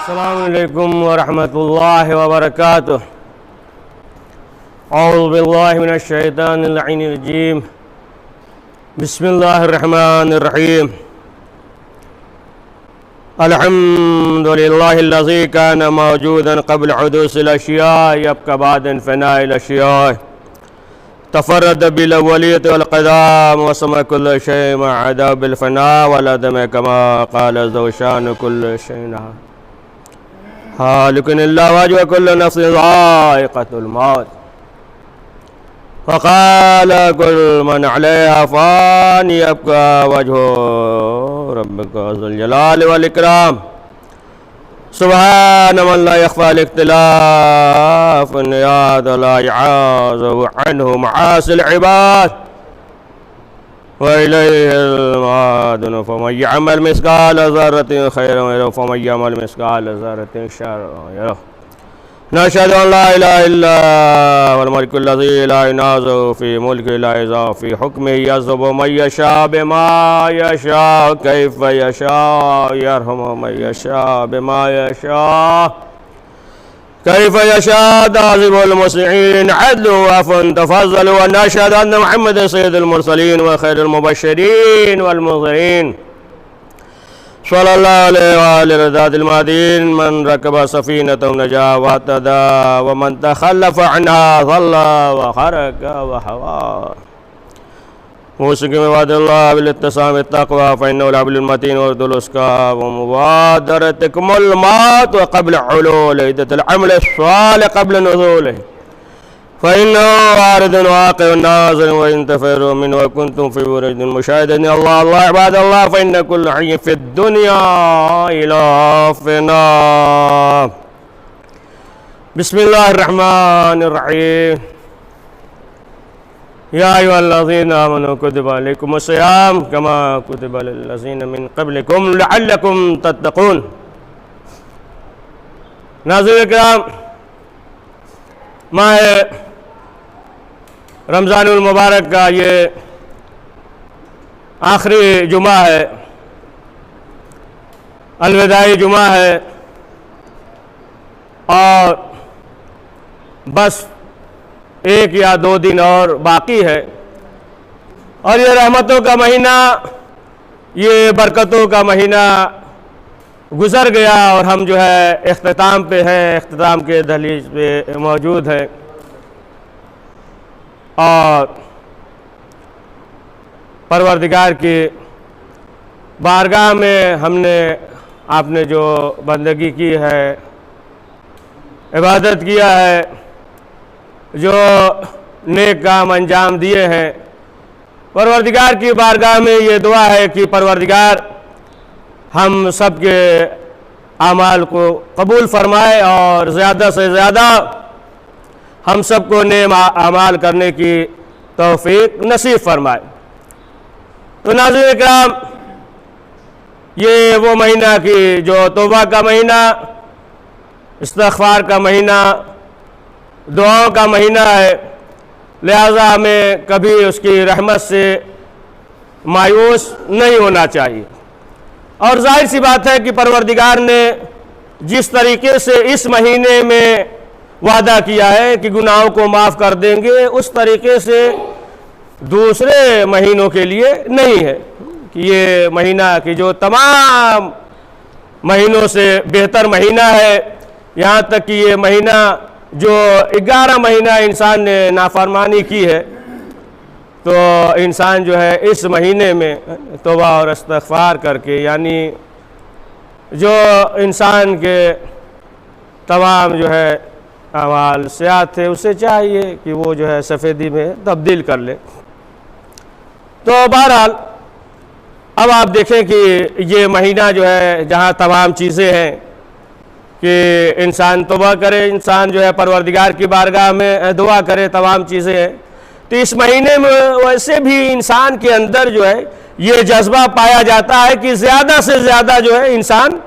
अस्सलामु अलैकुम वरहमतुल्लाहि वबरकातुह। औज़ु बिल्लाहि मिनश शैतानिर रजीम। बिस्मिल्लाहिर रहमानिर रहीम। अल्हम्दुलिल्लाहिल्लज़ी काना मौजूदन क़ब्ल हुदूसिल अशिया यब्क़ा बअद फ़नाइल अशिया तफ़र्रद बिल अव्वलियत वल क़दाम व समा कुल्लु शैइन मा अदा बिल फ़ना वल अदम कमा क़ाल ज़ौशान कुल्लु शैइन हालिकुनिल्लाह व कुल्लु नफ्सिन ज़ाइक़तुल मौत व क़ाल कुल्लु मन अलैहा फ़ान यब्क़ा वजहु रब्बिका ज़ुल जलाल वल इकराम। सुब्हान मन ला यख़्फ़ा इख्तिलाफ़ुन याद ला यअज़ुबु अन्हु मआसिल इबाद व इलैहिल मादुन फ़मन यअमल मिस्क़ाल ज़र्रतिन ख़ैरन यरह वमन यअमल मिस्क़ाल ज़र्रतिन शर्रन यरह। नशहदु अन ला इलाहा इल्लल्लाह वल मलिकुल लज़ी ला युनाज़अु फ़ी मुल्किही ला युज़अु फ़ी हुक्मिही यज़्ज़िबु मन यशाअ बिमा यशाअ कैफ़ यशाअ यरहमु मन यशाअ बिमा यशाअ कैफ़ यशाअ ताज़िबुल मुस्लिहीन अदलु व अफ़्वुन तफ़ज़्ज़लु। व नशहदु अन्न मुहम्मदन सय्यिदुल मुरसलीन व खैरुल मुबश्शिरीन वल मुनज़िरीन सल्लल्लाहु अलैहि व आलिहि रज़ातिल मादीन मन रकबा सफ़ीनतहु नजा व अहतदा व मन तख़ल्लफ़ अन्हा ज़ल्ला व ख़रक़ा व हवा। मूसिक़ी इबादल्लाह बिल इत्तिसाम बित्तक़वा फ़इन्नहु लअब्लुल मतीन व दुलुस्का व मुबादरतिकुमुल मौत व क़ब्ल हुलूल इद्दतिल अमल स्वालिह क़ब्ल नुज़ूलिही फ़इन्नहु वारिदुन वाक़िउन नाज़िलुन व इन तफ़िररू मिन्हु व कुंतुम फ़ी बुरूजिन मुशाहिदीन अल्लाह अल्लाह इबादल्लाह फ़इन्न कुल्ल हय्यिन फ़िद दुनिया इला फ़ना। बिस्मिल्लाहिर रहमानिर रहीम। या अय्युहल्लज़ीना आमनू कुतिबा अलैकुमुस सियाम कमा कुतिबा अलल्लज़ीना मिन क़ब्लिकुम लअल्लकुम तत्तक़ून। नाज़रीन किराम, माह रमज़ानुल मुबारक का ये आखिरी जुमा है, अलविदाई जुमा है और बस एक या दो दिन और बाकी है। और ये रहमतों का महीना, ये बरकतों का महीना गुज़र गया और हम जो है इख्तिताम पे हैं, इख्तिताम के दहलीज पे मौजूद हैं। और परवरदिगार की बारगाह में हमने आपने जो बंदगी की है, इबादत किया है, जो नेक काम अंजाम दिए हैं, परवरदिगार की बारगाह में ये दुआ है कि परवरदिगार हम सब के आमाल को कबूल फरमाए और ज़्यादा से ज़्यादा हम सबको नेक आमाल करने की तौफीक नसीब फरमाए। तो नाज़रीन किराम, ये वो महीना की जो तौबा का महीना, इस्तिग़फ़ार का महीना, दुआओं का महीना है, लिहाजा हमें कभी उसकी रहमत से मायूस नहीं होना चाहिए। और जाहिर सी बात है कि परवरदिगार ने जिस तरीके से इस महीने में वादा किया है कि गुनाहों को माफ़ कर देंगे, उस तरीके से दूसरे महीनों के लिए नहीं है कि ये महीना कि जो तमाम महीनों से बेहतर महीना है। यहाँ तक कि ये महीना जो 11 महीना इंसान ने नाफरमानी की है, तो इंसान जो है इस महीने में तौबा और इस्तिग़फ़ार करके, यानी जो इंसान के तमाम जो है अमाल सियात थे, उसे चाहिए कि वो जो है सफ़ेदी में तब्दील कर ले। तो बहरहाल अब आप देखें कि ये महीना जो है जहाँ तमाम चीज़ें हैं कि इंसान तौबा करे, इंसान जो है परवरदिगार की बारगाह में दुआ करे, तमाम चीज़ें हैं। तो इस महीने में वैसे भी इंसान के अंदर जो है ये जज्बा पाया जाता है कि ज़्यादा से ज़्यादा जो है इंसान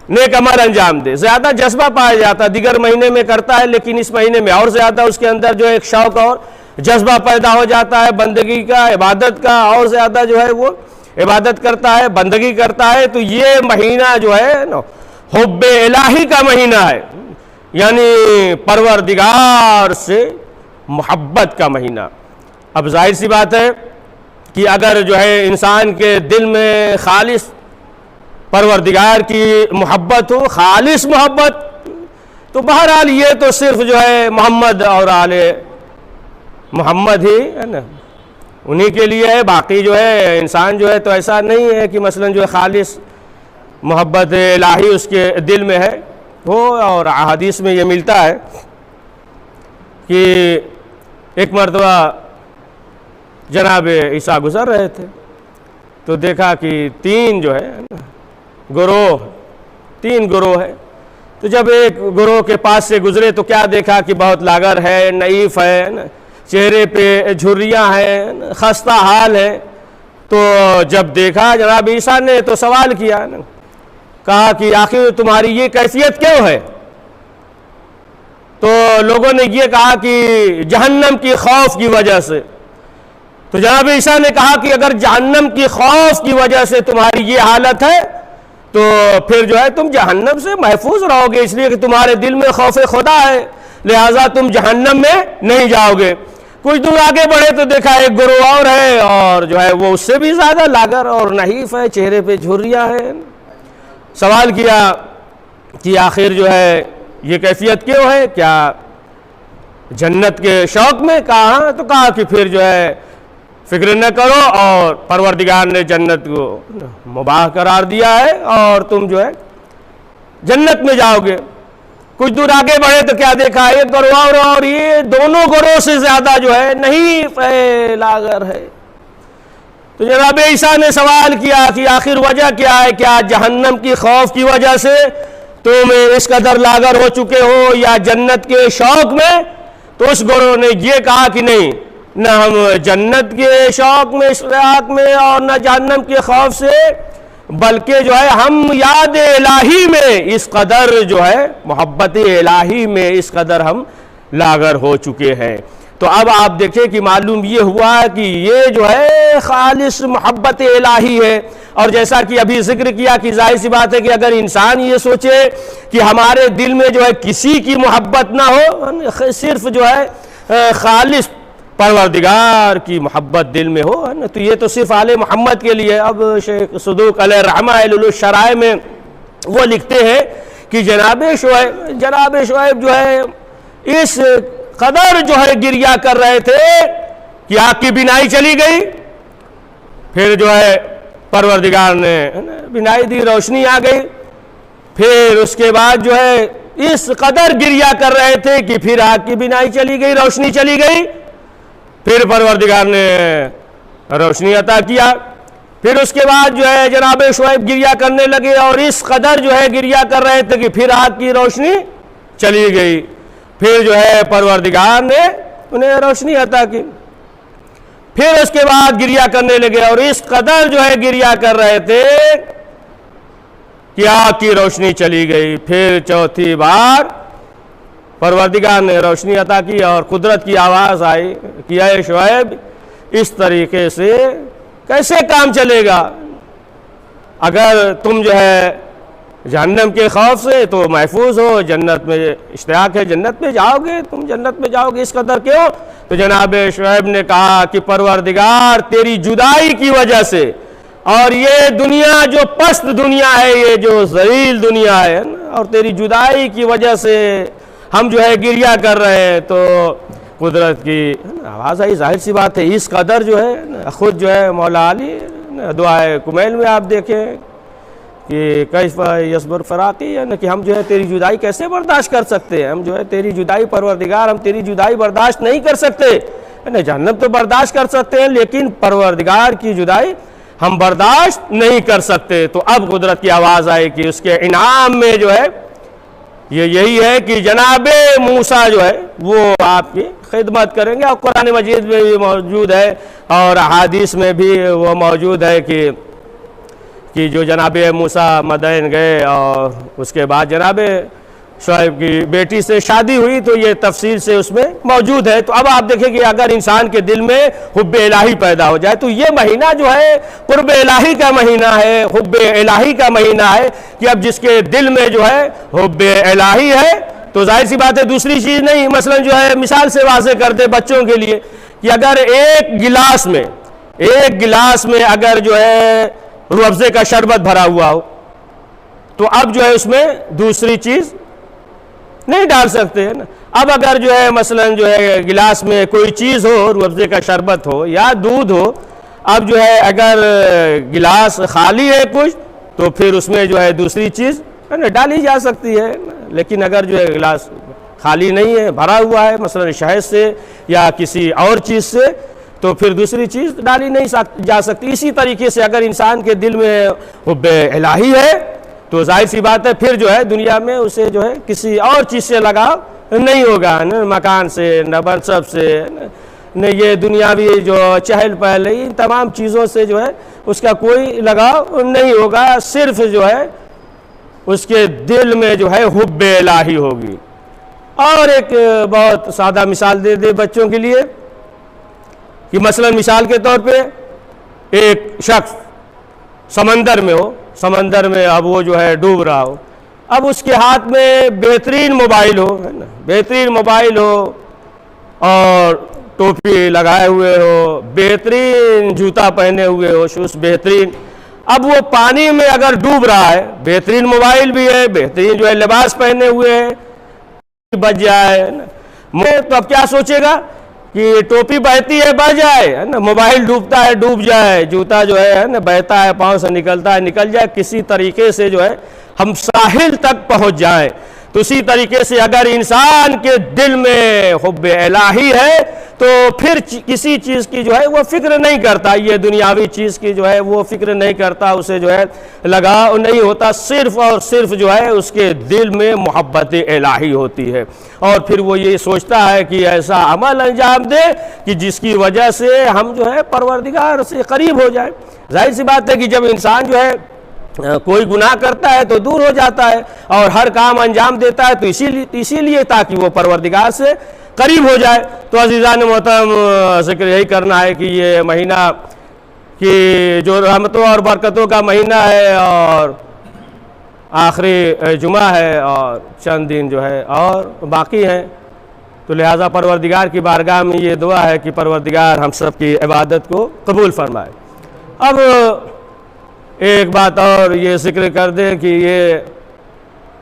नेक अमल अंजाम दे, ज़्यादा जज्बा पाया जाता है। दीगर महीने में करता है, लेकिन इस महीने में और ज़्यादा उसके अंदर जो है एक शौक़ और जज्बा पैदा हो जाता है बंदगी का, इबादत का, और ज़्यादा जो है वो इबादत करता है, बंदगी करता है। तो ये महीना जो है ना, हुब्बे इलाही का महीना है, यानी परवरदिगार से मोहब्बत का महीना। अब जाहिर सी बात है कि अगर जो है इंसान के दिल में खालिस परवरदिगार की मोहब्बत हो, खालिस मोहब्बत, तो बहरहाल ये तो सिर्फ जो है मोहम्मद और आले मोहम्मद ही है ना, उन्हीं के लिए है। बाकी जो है इंसान जो है तो ऐसा नहीं है कि मसलन जो है खालिस मोहब्बत इलाही उसके दिल में है हो। और अहादीस में ये मिलता है कि एक मरतबा जनाब ईसा गुज़र रहे थे तो देखा कि तीन गिरोह है। तो जब एक गिरोह के पास से गुजरे तो क्या देखा कि बहुत लागर है, नईफ है, चेहरे पे झुर्रियाँ हैं, खस्ता हाल है। तो जब देखा जनाब ईसा ने तो सवाल किया ना, कहा कि आखिर तुम्हारी ये कैफियत क्यों है? तो लोगों ने ये कहा कि जहन्नम की खौफ की वजह से। तो जनाब ईसा ने कहा कि अगर जहन्नम की खौफ की वजह से तुम्हारी ये हालत है तो फिर जो है तुम जहन्नम से महफूज रहोगे, इसलिए कि तुम्हारे दिल में खौफ खुदा है, लिहाजा तुम जहन्नम में नहीं जाओगे। कुछ दूर आगे बढ़े तो देखा एक गिरोह और है और जो है वो उससे भी ज़्यादा लागर और नहीफ है, चेहरे पे झुर्रियाँ हैं। सवाल किया कि आखिर जो है ये कैफियत क्यों है, क्या जन्नत के शौक़ में? कहा तो कहा कि फिर जो है फिक्र न करो और परवरदिगार ने जन्नत को मुबाह करार दिया है और तुम जो है जन्नत में जाओगे। कुछ दूर आगे बढ़े तो क्या देखा, एक गिरोह और ये दोनों गिरोह से ज़्यादा जो है नहीफ है, लागर है। तो जनाब ईसा ने सवाल किया कि आखिर वजह क्या है, क्या जहन्नम की खौफ की वजह से तुम इस कदर लागर हो चुके हो या जन्नत के शौक़ में? तो उस गिरोह ने ये कहा कि नहीं, न हम जन्नत के शौक़ में, इश्तियाक़ में और न जहन्नम के खौफ से, बल्कि जो है हम याद इलाही में इस कदर जो है मोहब्बत इलाही में इस कदर हम लागर हो चुके हैं। तो अब आप देखें कि मालूम ये हुआ कि ये जो है खालिस मोहब्बत इलाही है। और जैसा कि अभी जिक्र किया कि जाहिर सी बात है कि अगर इंसान ये सोचे कि हमारे दिल में जो है किसी की मोहब्बत ना हो, सिर्फ जो है खालिस परवरदिगार की मोहब्बत दिल में हो, है ना, तो ये तो सिर्फ आले मोहम्मद के लिए। अब शेख सदूक अलैहि शराय में वो लिखते हैं कि जनाब शुएब जो है इस कदर जो है गिरिया कर रहे थे कि आग की बिनाई चली गई। फिर जो है परवरदिगार ने बिनाई दी, रोशनी आ गई। फिर उसके बाद जो है इस कदर गिरिया कर रहे थे कि फिर आग की बिनाई चली गई, रोशनी चली गई। फिर परवरदिगार ने रोशनी अता किया। फिर उसके बाद जो है जनाब शुएब गिरिया करने लगे और इस कदर जो है गिरिया कर रहे थे कि फिर आग की रोशनी चली गई। फिर जो है परवरदिगार ने उन्हें रोशनी अता की। फिर उसके बाद गिरिया करने लगे और इस कदर जो है गिरिया कर रहे थे कि आग की रोशनी चली गई। फिर चौथी बार परवरदिगार ने रोशनी अता की और कुदरत की आवाज़ आई कि ऐ शुएब, इस तरीके से कैसे काम चलेगा? अगर तुम जो है जहन्नम के खौफ से तो महफूज हो, जन्नत में इश्तियाक है, जन्नत में जाओगे, तुम जन्नत में जाओगे, इस कदर क्यों? तो जनाब शुएब ने कहा कि परवरदिगार तेरी जुदाई की वजह से और ये दुनिया जो पस्त दुनिया है, ये जो ज़लील दुनिया है ना, और तेरी जुदाई की वजह से हम जो है गिरिया कर रहे हैं। तो कुदरत की आवाज़ आई। जाहिर सी बात है इस कदर जो है ख़ुद जो है मौला अली दुआए कुमैल में आप देखें कि कैफ यसबर फ़राक़ी, है ना, कि हम जो है तेरी जुदाई कैसे बर्दाश्त कर सकते हैं? हम जो है तेरी जुदाई परवरदिगार, हम तेरी जुदाई बर्दाश्त नहीं कर सकते, है ना। जहन्नम तो बर्दाश्त कर सकते हैं लेकिन परवरदिगार की जुदाई हम बर्दाश्त नहीं कर सकते। तो अब कुदरत की आवाज़ आई कि उसके इनाम में जो है ये यही है कि जनाबे मूसा जो है वो आपकी खिदमत करेंगे। और कुरान मजीद में भी मौजूद है और अहादीस में भी वो मौजूद है कि जो जनाबे मूसा मदयन गए और उसके बाद जनाबे शुएब की बेटी से शादी हुई, तो ये तफसील से उसमें मौजूद है। तो अब आप देखें कि अगर इंसान के दिल में हुब्ब इलाही पैदा हो जाए, तो ये महीना जो है कुर्ब इलाही का महीना है, हुब्ब इलाही का महीना है, कि अब जिसके दिल में जो है हुब्ब इलाही है, तो जाहिर सी बात है दूसरी चीज़ नहीं। मसलन जो है मिसाल से वाज़े करते बच्चों के लिए कि अगर एक गिलास में अगर जो है रूह अफ़ज़े का शरबत भरा हुआ हो, तो अब जो है उसमें दूसरी चीज़ नहीं डाल सकते हैं ना। अब अगर जो है मसलन जो है गिलास में कोई चीज़ हो, रूह अफ़ज़े का शरबत हो या दूध हो, अब जो है अगर गिलास खाली है कुछ, तो फिर उसमें जो है दूसरी चीज़ है ना डाली जा सकती है। लेकिन अगर जो है गिलास खाली नहीं है, भरा हुआ है मसलन शहद से या किसी और चीज़ से, तो फिर दूसरी चीज़ डाली नहीं जा सकती। इसी तरीके से अगर इंसान के दिल में हुब्ब इलाही है, तो जाहिर सी बात है फिर जो है दुनिया में उसे जो है किसी और चीज़ से लगाव नहीं होगा, न मकान से, न मनसब से, न ये दुनियावी जो चहल पहल है, इन तमाम चीज़ों से जो है उसका कोई लगाव नहीं होगा। सिर्फ जो है उसके दिल में जो है हुब्ब इलाही होगी। और एक बहुत सादा मिसाल दे बच्चों के लिए कि मसलन मिसाल के तौर पे एक शख्स समंदर में हो, समंदर में अब वो जो है डूब रहा हो, अब उसके हाथ में बेहतरीन मोबाइल हो, है ना, बेहतरीन मोबाइल हो और टोपी लगाए हुए हो, बेहतरीन जूता पहने हुए हो, शूज़ बेहतरीन। अब वो पानी में अगर डूब रहा है, बेहतरीन मोबाइल भी है, बेहतरीन जो है लिबास पहने हुए है, बच जाए ना, तो अब क्या सोचेगा कि टोपी बहती है बह जाए, है ना, मोबाइल डूबता है डूब जाए, जूता जो है ना बहता है पाँव से निकलता है निकल जाए, किसी तरीके से जो है हम साहिल तक पहुंच जाए। तो इसी तरीके से अगर इंसान के दिल में हुब्ब इलाही है, तो फिर किसी चीज़ की जो है वो फिक्र नहीं करता, ये दुनियावी चीज़ की जो है वो फिक्र नहीं करता, उसे जो है लगाव नहीं होता। सिर्फ और सिर्फ जो है उसके दिल में मोहब्बत इलाही होती है, और फिर वो ये सोचता है कि ऐसा अमल अंजाम दे कि जिसकी वजह से हम जो है परवरदिगार से करीब हो जाए। जाहिर सी बात है कि जब इंसान जो है कोई गुनाह करता है तो दूर हो जाता है, और हर काम अंजाम देता है तो इसीलिए ताकि वो परवरदिगार से करीब हो जाए। तो अज़ीज़ान मोहतरम, जिक्र यही करना है कि ये महीना कि जो रहमतों और बरकतों का महीना है, और आखिरी जुमा है, और चंद दिन जो है और बाकी हैं, तो लिहाजा परवरदिगार की बारगाह में ये दुआ है कि परवरदिगार हम सब की इबादत को कबूल फरमाए। अब एक बात और ये जिक्र कर दें कि ये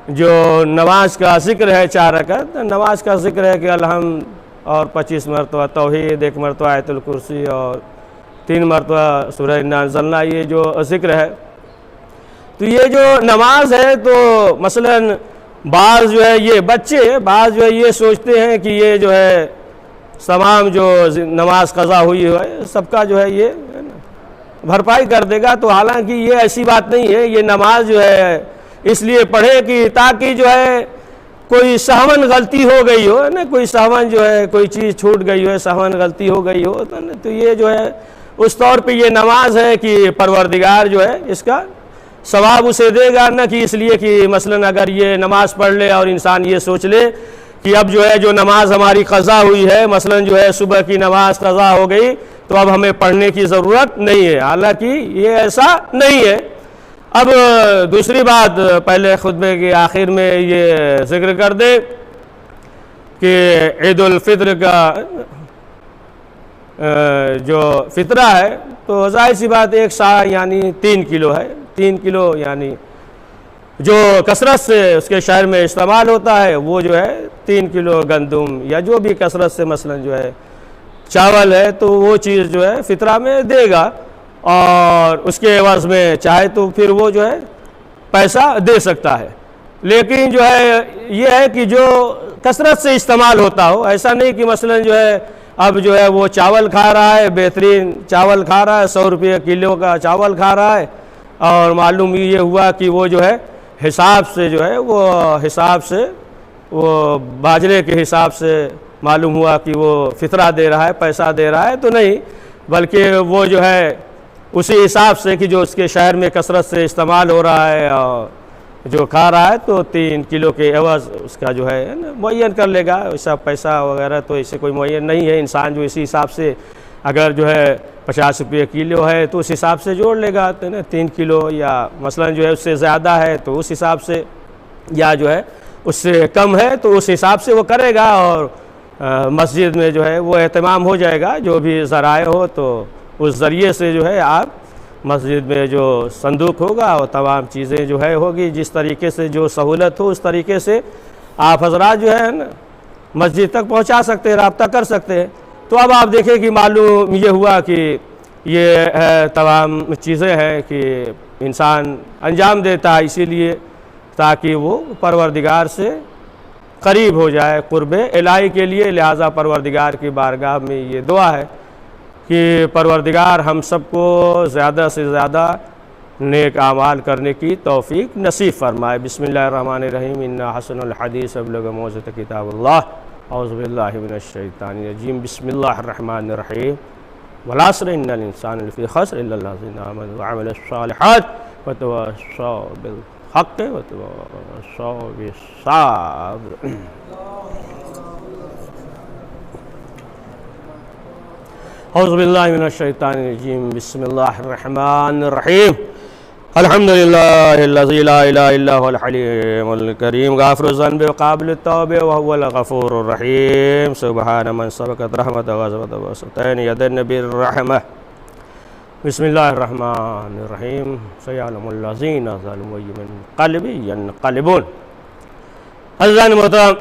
जो नमाज का जिक्र है 4 रकात, नमाज का जिक्र है कि अलहम्द और 25 मरतबा तौहीद, 1 मरतबा आयतुल कुर्सी और 3 मरतबा सूरह इन्ना अंज़लना, ये जो जिक्र है। तो ये जो नमाज है, तो मसलन बाज़ जो है ये बच्चे बाज़ जो है ये सोचते हैं कि ये जो है तमाम जो नमाज क़ज़ा हुई है सबका जो है ये भरपाई कर देगा। तो हालांकि ये ऐसी बात नहीं है, ये नमाज जो है इसलिए पढ़े कि ताकि जो है कोई सहवन गलती हो गई हो ना, कोई सहवन जो है कोई चीज़ छूट गई हो, सहवन गलती हो गई हो, तो ये जो है उस तौर पे ये नमाज है कि परवरदिगार जो है इसका सवाब उसे देगा, ना कि इसलिए कि मसलन अगर ये नमाज पढ़ ले और इंसान ये सोच ले कि अब जो है जो नमाज हमारी क़ज़ा हुई है, मसलन जो है सुबह की नमाज क़ज़ा हो गई तो अब हमें पढ़ने की ज़रूरत नहीं है, हालांकि ये ऐसा नहीं है। अब दूसरी बात, पहले खुतबे के आखिर में ये जिक्र कर दे कि ईद उल फित्र का जो फितरा है, तो ज़ाहिर सी बात एक सा यानी 3 किलो है, 3 किलो यानी जो कसरत से उसके शहर में इस्तेमाल होता है वो जो है 3 किलो गंदम या जो भी कसरत से मसलन जो है चावल है, तो वो चीज़ जो है फितरा में देगा, और उसके एवज़ में चाहे तो फिर वो जो है पैसा दे सकता है। लेकिन जो है ये है कि जो कसरत से इस्तेमाल होता हो, ऐसा नहीं कि मसलन जो है अब जो है वो चावल खा रहा है, बेहतरीन चावल खा रहा है, 100 रुपये किलो का चावल खा रहा है, और मालूम ये हुआ कि वो जो है हिसाब से जो है वो हिसाब से वो बाजरे के हिसाब से मालूम हुआ कि वो फितरा दे रहा है, पैसा दे रहा है, तो नहीं, बल्कि वो जो है उसी हिसाब से कि जो उसके शहर में कसरत से इस्तेमाल हो रहा है, जो खा रहा है तो 3 किलो के एवज उसका जो है ना मुअय्यन कर लेगा। वैसा पैसा वगैरह तो ऐसे कोई मुअय्यन नहीं है। इंसान जो इसी हिसाब से अगर जो है 50 रुपये किलो है तो उस हिसाब से जोड़ लेगा, तो ना 3 किलो या मसलन जो है उससे ज़्यादा है तो उस हिसाब से, या जो है उससे कम है तो उस हिसाब से वो करेगा। और मस्जिद में जो है वो एहतमाम हो जाएगा, जो भी ज़राए हो तो उस ज़रिए से जो है आप मस्जिद में जो संदूक होगा और तमाम चीज़ें जो है होगी, जिस तरीके से जो सहूलत हो उस तरीके से आप हजरात जो है ना मस्जिद तक पहुंचा सकते हैं, रब्ता कर सकते हैं। तो अब आप देखें कि मालूम ये हुआ कि ये तमाम चीज़ें हैं कि इंसान अंजाम देता है इसीलिए ताकि वो परवरदिगार से करीब हो जाए, कुर्बे इलाही के लिए। लिहाजा परवरदिगार की बारगाह में ये दुआ है कि परवरदिगार हम सबको ज़्यादा से ज़्यादा नेक आमाल करने की तौफीक नसीब फरमाए। बिस्मिल्लाहिर्रहमानिर्रहीम। इन्ना हसनुल हदीस अबलग मौज़त किताबुल्लाह औज़ु बिल्लाहि मिनश शैतानिर रजीम। बिस्मिल्लाहिर्रहमानिर्रहीम। वल अस्र इन्नल इंसान लफ़ी ख़स्र इल्लल्लज़ीना आमनु व अमिलुस सालिहात व तवास्सौ बिल हक़्क़ि व तवास्सौ बिस सब्र। औज़ु बिल्लाहि मिनश शैतानिर रजीम। बिस्मिल्लाहिर्रहमानिर्रहीम। अल्हम्दुलिल्लाहिल्लज़ी ला इलाहा इल्ला हुवल हलीमुल करीम गाफ़िरुज़ ज़न्बि व क़ाबिलुत तौबि व हुवल गफ़ूरुर रहीम। सुब्हान मन सबक़त रहमतु व ग़ज़बत व सतैन यदन बिर्रहमह। बिस्मिल्लाहिर्रहमानिर्रहीम। सयअलमुल्लज़ीना ज़लमू मिन क़ल्बि यनक़लिबून। हज़रात मोहतरम,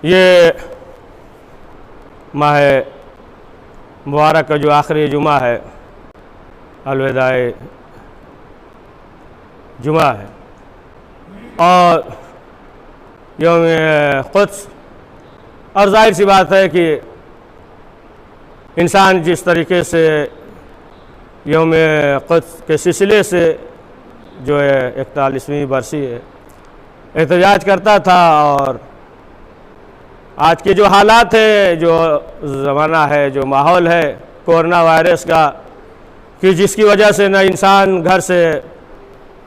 ये माह मुबारक का जो आखिरी जुमा है, अलविदाए जुमा है, और यौम क़ुद्स। और ज़ाहिर सी बात है कि इंसान जिस तरीके से यौम क़ुद्स के सिलसिले से जो है 41वीं बरसी है एहतजाज करता था, और आज के जो हालात है, जो ज़माना है, जो माहौल है कोरोना वायरस का, कि जिसकी वजह से न इंसान घर से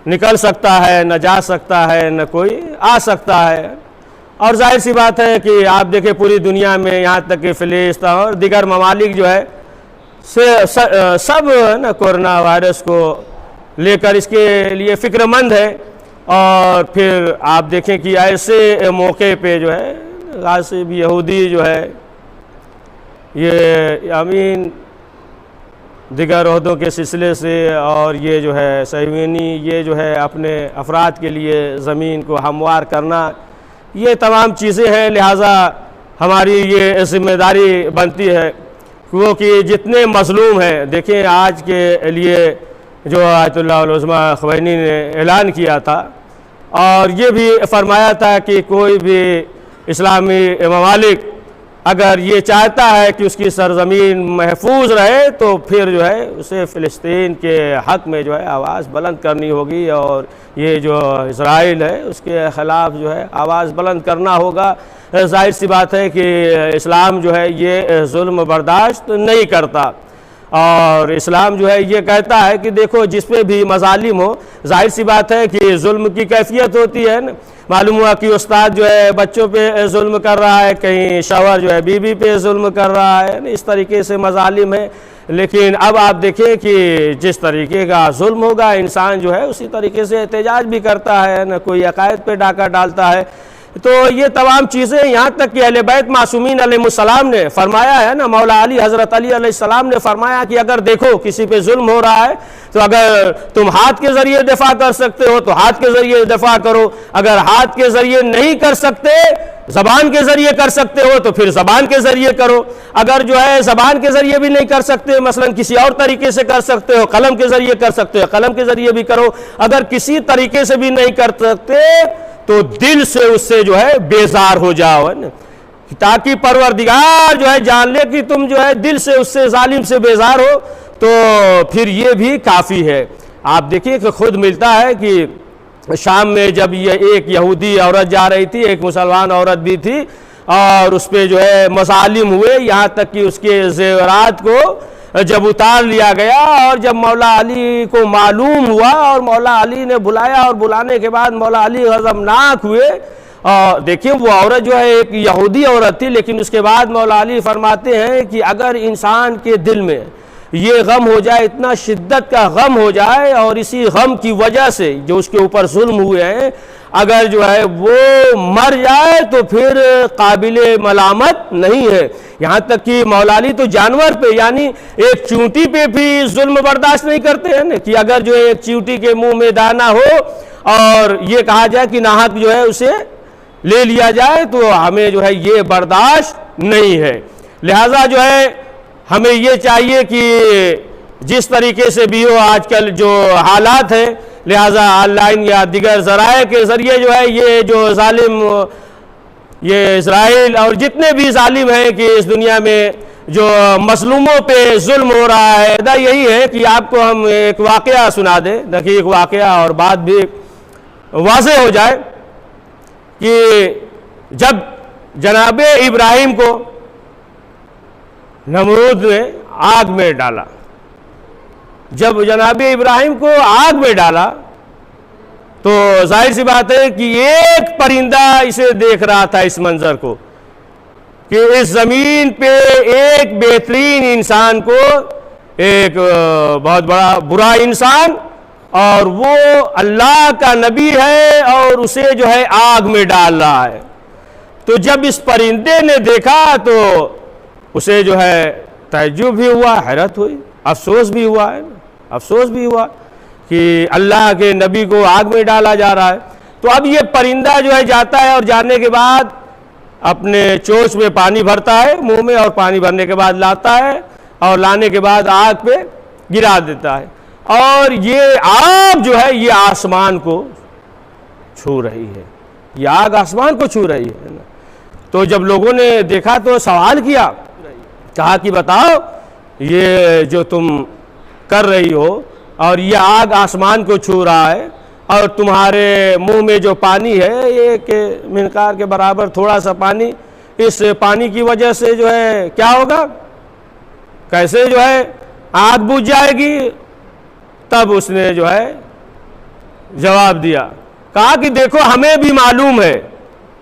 निकल सकता है, न जा सकता है, न कोई आ सकता है। और जाहिर सी बात है कि आप देखें पूरी दुनिया में, यहाँ तक कि फ़िलिस्तीन और दीगर ममालिक जो है से सब न कोरोना वायरस को लेकर इसके लिए फ़िक्रमंद है। और फिर आप देखें कि ऐसे मौके पे जो है गासिब यहूदी जो है ये अमीन दिगर ओहदों के सिलसिले से, और ये जो है सहवीनी, ये जो है अपने अफराद के लिए ज़मीन को हमवार करना, ये तमाम चीज़ें हैं। लिहाजा हमारी ये ज़िम्मेदारी बनती है क्योंकि जितने मज़लूम हैं, देखें आज के लिए जो आयतुल्लाह उल उज़्मा ख़ुमैनी ने ऐलान किया था, और ये भी फरमाया था कि कोई भी इस्लामी ममालिक अगर ये चाहता है कि उसकी सरज़मीन महफूज रहे तो फिर जो है उसे फ़िलिस्तीन के हक़ में जो है आवाज़ बुलंद करनी होगी, और ये जो इज़राइल है उसके ख़िलाफ़ जो है आवाज़ बुलंद करना होगा। ज़ाहिर सी बात है कि इस्लाम जो है ये जुल्म बर्दाश्त नहीं करता, और इस्लाम जो है ये कहता है कि देखो जिस पे भी मज़ालिम हो, जाहिर सी बात है कि जुल्म की कैफियत होती है ना। मालूम हुआ कि उस्ताद जो है बच्चों पे जुल्म कर रहा है, कहीं शौहर जो है बीवी पे जुल्म कर रहा है, इस तरीके से मज़ालिम है। लेकिन अब आप देखें कि जिस तरीके का जुल्म होगा, इंसान जो है उसी तरीके से एहतजाज भी करता है ना, कोई अकायद पे डाका डालता है। तो ये तमाम चीज़ें, यहाँ तक कि अहले बैत मासूमीन अलैहिस्सलाम ने फरमाया है ना, मौला अली हज़रत अली अलैहिस्सलाम ने फरमाया कि अगर देखो किसी पे जुल्म हो रहा है तो अगर तुम हाथ के ज़रिए दिफा कर सकते हो तो हाथ के ज़रिए दिफा करो, अगर हाथ के ज़रिए नहीं कर सकते, ज़बान के ज़रिए कर सकते हो तो फिर ज़बान के ज़रिए करो। अगर जो है ज़बान के ज़रिए भी नहीं कर सकते, मसलन किसी और तरीके से कर सकते हो, कलम के ज़रिए कर सकते हो, कलम के ज़रिए भी करो। अगर किसी तरीके से भी नहीं कर सकते तो दिल से उससे जो है बेजार हो जाओ, है ना, ताकि परवरदिगार जो है जान ले कि तुम जो है दिल से उससे जालिम से बेजार हो, तो फिर ये भी काफ़ी है। आप देखिए कि खुद मिलता है कि शाम में जब ये एक यहूदी औरत जा रही थी, एक मुसलमान औरत भी थी, और उस पर जो है मज़ालिम हुए, यहाँ तक कि उसके ज़ेवरात को जब उतार लिया गया और जब मौला अली को मालूम हुआ और मौला अली ने बुलाया और बुलाने के बाद मौला अली गज़बनाक हुए। और देखिए वो औरत जो है एक यहूदी औरत थी, लेकिन उसके बाद मौला अली फरमाते हैं कि अगर इंसान के दिल में ये गम हो जाए, इतना शिद्दत का गम हो जाए और इसी गम की वजह से जो उसके ऊपर जुल्म हुए हैं अगर जो है वो मर जाए तो फिर काबिले मलामत नहीं है। यहाँ तक कि मौला अली तो जानवर पे यानी एक चींटी पे भी जुल्म बर्दाश्त नहीं करते हैं ना, कि अगर जो है एक चींटी के मुंह में दाना हो और ये कहा जाए कि नाहक जो है उसे ले लिया जाए तो हमें जो है ये बर्दाश्त नहीं है। लिहाजा जो है हमें ये चाहिए कि जिस तरीके से भी हो आजकल जो हालात है, लिहाजा ऑनलाइन या दिगर ज़राए के ज़रिए जो है ये जो जालिम ये इजराइल और जितने भी जालिम हैं कि इस दुनिया में जो मजलूमों पे जुल्म हो रहा है, ना यही है कि आपको हम एक वाक़या सुना दें, देखिए एक वाक़या और बात भी वाज़ेह हो जाए कि जब जनाब इब्राहिम को नमरूद ने आग में डाला, जब जनाब इब्राहिम को आग में डाला तो जाहिर सी बात है कि एक परिंदा इसे देख रहा था, इस मंजर को, कि इस ज़मीन पे एक बेहतरीन इंसान को एक बहुत बड़ा बुरा इंसान और वो अल्लाह का नबी है और उसे जो है आग में डाल रहा है। तो जब इस परिंदे ने देखा तो उसे जो है तअज्जुब भी हुआ, हैरत हुई, अफसोस भी हुआ है, अफसोस भी हुआ कि अल्लाह के नबी को आग में डाला जा रहा है। तो अब ये परिंदा जो है जाता है और जाने के बाद अपने चोंच में पानी भरता है मुंह में और पानी भरने के बाद लाता है और लाने के बाद आग पे गिरा देता है और ये आग जो है ये आसमान को छू रही है, ये आग आसमान को छू रही है ना। तो जब लोगों ने देखा तो सवाल किया, कहा कि बताओ ये जो तुम कर रही हो और ये आग आसमान को छू रहा है और तुम्हारे मुंह में जो पानी है ये के मिनकार के बराबर थोड़ा सा पानी, इस पानी की वजह से जो है क्या होगा, कैसे जो है आग बुझ जाएगी। तब उसने जो है जवाब दिया, कहा कि देखो हमें भी मालूम है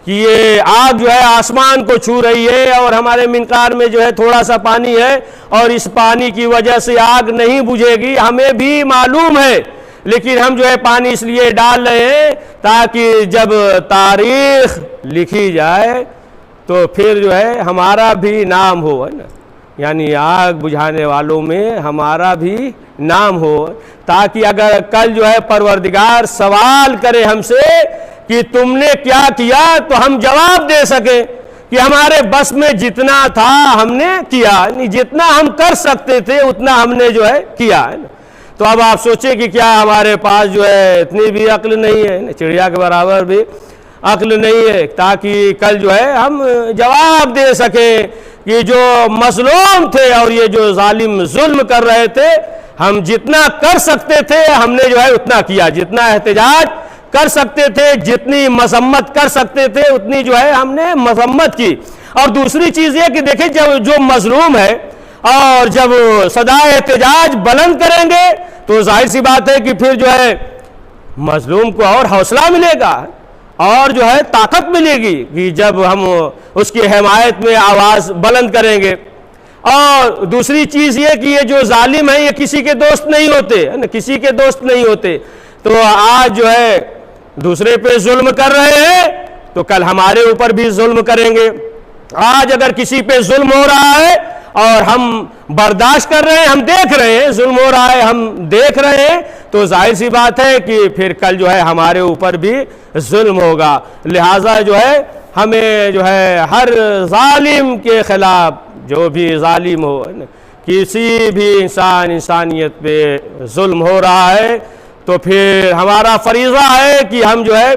कि ये आग जो है आसमान को छू रही है और हमारे मिनकार में जो है थोड़ा सा पानी है और इस पानी की वजह से आग नहीं बुझेगी, हमें भी मालूम है, लेकिन हम जो है पानी इसलिए डाल रहे हैं ताकि जब तारीख लिखी जाए तो फिर जो है हमारा भी नाम हो, है ना, यानी आग बुझाने वालों में हमारा भी नाम हो, ताकि अगर कल जो है परवरदिगार सवाल करे हमसे कि तुमने क्या किया तो हम जवाब दे सके कि हमारे बस में जितना था हमने किया, नहीं जितना हम कर सकते थे उतना हमने जो है किया, है ना। तो अब आप सोचें कि क्या हमारे पास जो है इतनी भी अक्ल नहीं है, चिड़िया के बराबर भी अक्ल नहीं है, ताकि कल जो है हम जवाब दे सके कि जो मजलूम थे और ये जो जालिम जुल्म कर रहे थे, हम जितना कर सकते थे हमने जो है उतना किया, जितना एहतजाज कर सकते थे, जितनी मजम्मत कर सकते थे उतनी जो है हमने मजम्मत की। और दूसरी चीज़ ये कि देखिए जब जो मजलूम है और जब सदा एहतजाज बुलंद करेंगे तो जाहिर सी बात है कि फिर जो है मजलूम को और हौसला मिलेगा और जो है ताकत मिलेगी कि जब हम उसकी हिमायत में आवाज़ बुलंद करेंगे। और दूसरी चीज़ ये कि ये जो जालिम है ये किसी के दोस्त नहीं होते, है ना, किसी के दोस्त नहीं होते। तो आज जो है दूसरे पे जुल्म कर रहे हैं तो कल हमारे ऊपर भी जुल्म करेंगे। आज अगर किसी पे जुल्म हो रहा है और हम बर्दाश्त कर रहे हैं, हम देख रहे हैं जुल्म हो रहा है, हम देख रहे हैं, तो जाहिर सी बात है कि फिर कल जो है हमारे ऊपर भी जुल्म होगा। लिहाजा जो है हमें जो है हर जालिम के खिलाफ, जो भी जालिम हो, किसी भी इंसानियत पे जुल्म हो रहा है तो फिर हमारा फरीज़ा है कि हम जो है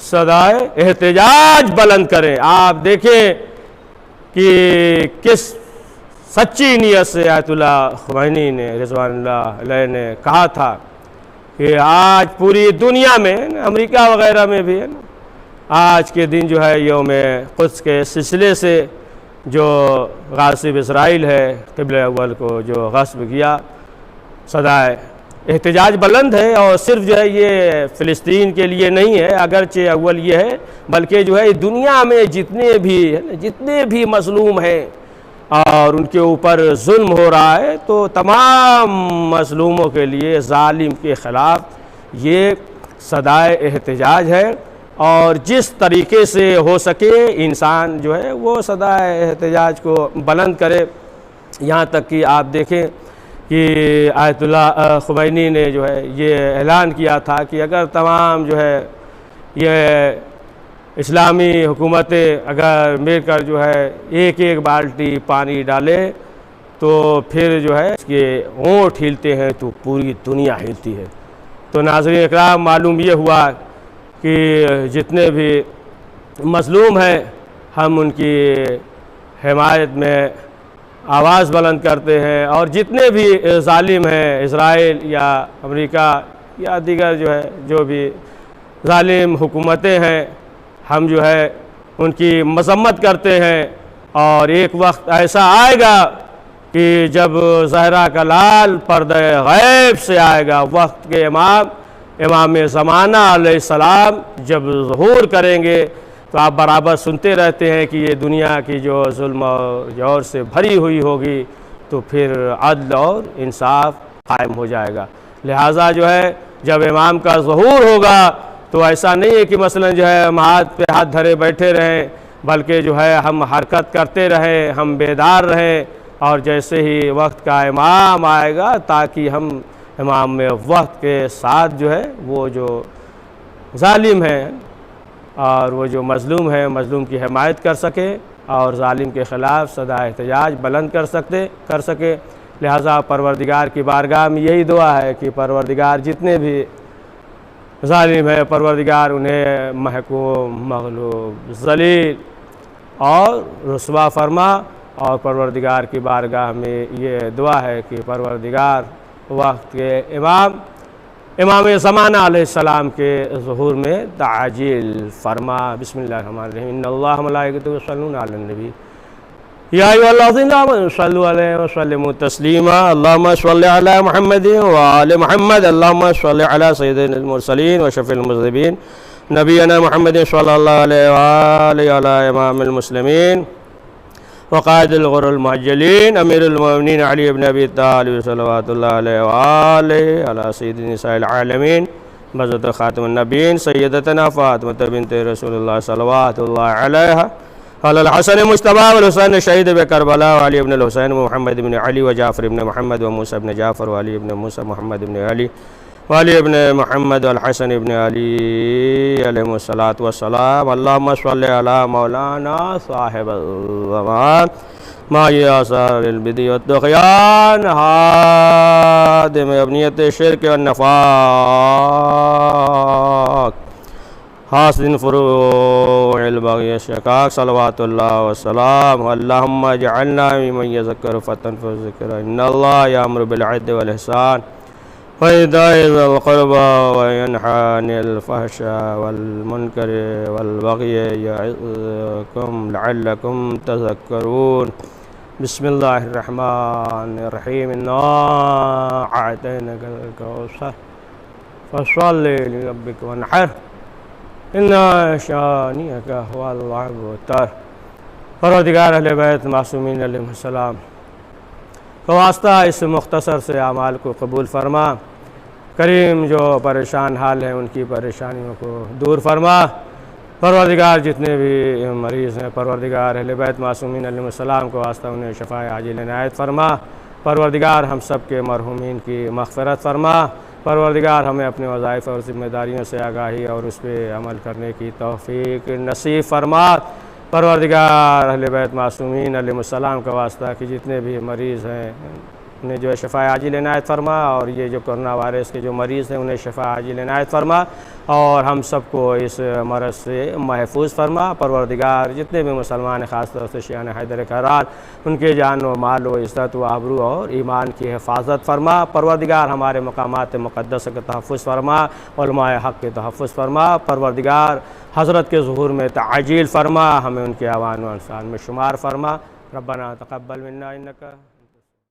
सदाए एहतजाज बुलंद करें। आप देखें कि किस सच्ची नीयत से आयतुल्लाह ख़ुमैनी ने रिज़वानुल्लाह अलैह ने कहा था कि आज पूरी दुनिया में, अमेरिका वगैरह में भी है ना, आज के दिन जो है यौम क़ुद्स के सिलसिले से जो गासिब इसराइल है, क़िबला अव्वल को जो गस्ब किया, सदाए एहतजाज बुलंद है। और सिर्फ जो है ये फ़िलिस्तीन के लिए नहीं है, अगरचे अव्वल ये है, बल्कि जो है दुनिया में जितने भी मज़लूम हैं और उनके ऊपर जुल्म हो रहा है, तो तमाम मज़लूमों के लिए, ज़ालिम के ख़िलाफ़ ये सदाए एहतजाज है। और जिस तरीके से हो सके इंसान जो है वो सदाए एहतजाज को बुलंद करे। यहाँ तक कि आप देखें कि आयतुल्लाह ख़ुमैनी ने जो है ये ऐलान किया था कि अगर तमाम जो है ये इस्लामी हुकूमतें अगर मिलकर जो है एक एक बाल्टी पानी डाले तो फिर जो है इसके होंठ हिलते हैं तो पूरी दुनिया हिलती है। तो नाज़रीन इकराम, मालूम ये हुआ कि जितने भी मज़लूम हैं हम उनकी हिमायत में आवाज़ बुलंद करते हैं, और जितने भी ज़ालिम हैं, इसराइल या अमेरिका या दीगर जो है जो भी ज़ालिम हुकूमतें हैं, हम जो है उनकी मज़म्मत करते हैं। और एक वक्त ऐसा आएगा कि जब ज़हरा का लाल पर्दे गैब से आएगा, वक्त के इमाम ज़माना अलैहिस्सलाम जब ज़हूर करेंगे, तो आप बराबर सुनते रहते हैं कि ये दुनिया की जो जुल्म और जौर से भरी हुई होगी, तो फिर अदल और इंसाफ कायम हो जाएगा। लिहाजा जो है जब इमाम का ज़हूर होगा तो ऐसा नहीं है कि मसलन जो है हम हाथ पे हाथ धरे बैठे रहें, बल्कि जो है हम हरकत करते रहें, हम बेदार रहें। और जैसे ही वक्त का इमाम आएगा, ताकि हम इमाम में वक्त के साथ जो है वो जो ज़ालिम हैं और वो जो मज़लूम है, मज़लूम की हिमायत कर सके और ज़ालिम के ख़िलाफ़ सदा एहतजाज बुलंद कर सके। लिहाजा परवरदिगार की बारगाह में यही दुआ है कि परवरदिगार जितने भी ज़ालिम है, परवरदिगार उन्हें महकूम, मग़लूब, ज़लील और रुस्वा फरमा। और परवरदिगार की बारगाह में ये दुआ है कि परवरदिगार वक्त के इमाम ज़माना अलैहिस्सलाम के ज़हूर में ताजील फरमा। बिस्मिल्लाहिर्रहमानिर्रहीम। इन्नल्लाह व मलाइकतहु युसल्लूना अलन नबी या अय्युहल्लज़ीना आमनू सल्लु अलैहि व सल्लिमू तस्लीमा। अल्लाहुम्मा सल्लि अला मुहम्मदिन व आलि मुहम्मद। अल्लाहुम्मा सल्लि अला सय्यिदिल मुरसलीन व शफ़ीइल मुज़निबीन नबीना मुहम्मदिन सल्लल्लाहु अलैहि व आलिहि अला इमामिल मुस्लिमीन व क़ाइदिल ग़ुर्रिल मुअज्जलीन अमीरुल मोमिनीन अली इब्न अबी तालिब सल्लल्लाहु अलैहि व आलिहि अला सय्यिदिन निसाइल आलमीन बज़त ख़ातिमुन नबीय्यीन सय्यदतना फ़ातिमा बिन्त रसूलुल्लाह सल्लल्लाहु अलैहा अल हसन मुज्तबा वल हुसैन शहीद ब करबला व अली इब्न हुसैन मुहम्मद इब्न अली व जाफ़र इब्न मुहम्मद व मूसा इब्न जाफ़र व अली इब्न मूसा मुहम्मद इब्न अली व अली इब्न मुहम्मद वल हसन इब्न अली अलैहिस्सलातु वस्सलाम। अल्लाहुम्मा सल्लि अला मौलाना साहिबल ज़मान माई आसारिल बिदी व तुग़यान हादिम अबनियत शिर्क व निफ़ाक़ हासिन फ़ुरूइल बग़ी शिक़ाक़ सलवातुल्लाह व सलाम। अल्लाहुम्मा जअलना मिम्मन यज़क्करु फ़तनफ़ुज़्ज़िक्रा। इन्नल्लाह यअमुरु बिल अदलि वल इहसान व इताइ ज़िल क़ुरबा व यनहा अनिल फ़हशाइ वल मुनकरि वल बग़yi यइज़ुकुम लअल्लकुम तज़क्करून। बिस्मिल्लाहिर्रहमानिर्रहीम। इन्ना अअतैनाकल कौसर फ़सल्लि लिरब्बिका वन्हर इन्ना शानिअका हुवल अबतर। परवरदिगार अहले बैत मासूमीन अलैहिस्सलाम का वास्ता इस मुख्तसर से अमाल को कबूल फरमा। करीम जो परेशान हाल हैं उनकी परेशानियों को दूर फरमा। परवरदिगार जितने भी मरीज़ हैं, परवरदिगार अहले बैत मासूमीन अलैहिस्सलाम को वास्ता उन्हें शफ़ाए आजिल इनायत फरमा। परवरदिगार हम सब के मरहूमीन की मग़फ़िरत फरमा। परवरदिगार हमें अपने वज़ाइफ़ और ज़िम्मेदारियों से आगाही और उस पर अमल करने की तौफ़ीक़ नसीब फरमा। परवरदिगार अहले बैत मासूमीन अलैहिस्सलाम का वास्ता कि जितने भी मरीज़ हैं उन्हें जो है शफ़ाए आजिल इनायत फरमा, और ये जो कोरोना वायरस के जो मरीज़ हैं उन्हें शफ़ाए आजिल इनायत फरमा, और हम सबको इस मरज़ से महफूज फरमा। परवरदिगार जितने भी मुसलमान ख़ास तौर से शियान हैदर करार उनके जान व माल व इज़्ज़त व आबरू और ईमान की हिफाजत फरमा। परवरदिगार हमारे मकामात मुक़द्दस का तहफ़्फ़ुज़ फरमा, उलमाए हक़ के तहफ़्फ़ुज़ फरमा। परवरदिगार हज़रत के ज़ुहूर में ताजील फरमा, हमें उनके आवान व इंसान में शुमार फरमा। रब्बना तक़ब्बल मिन्ना इन्नका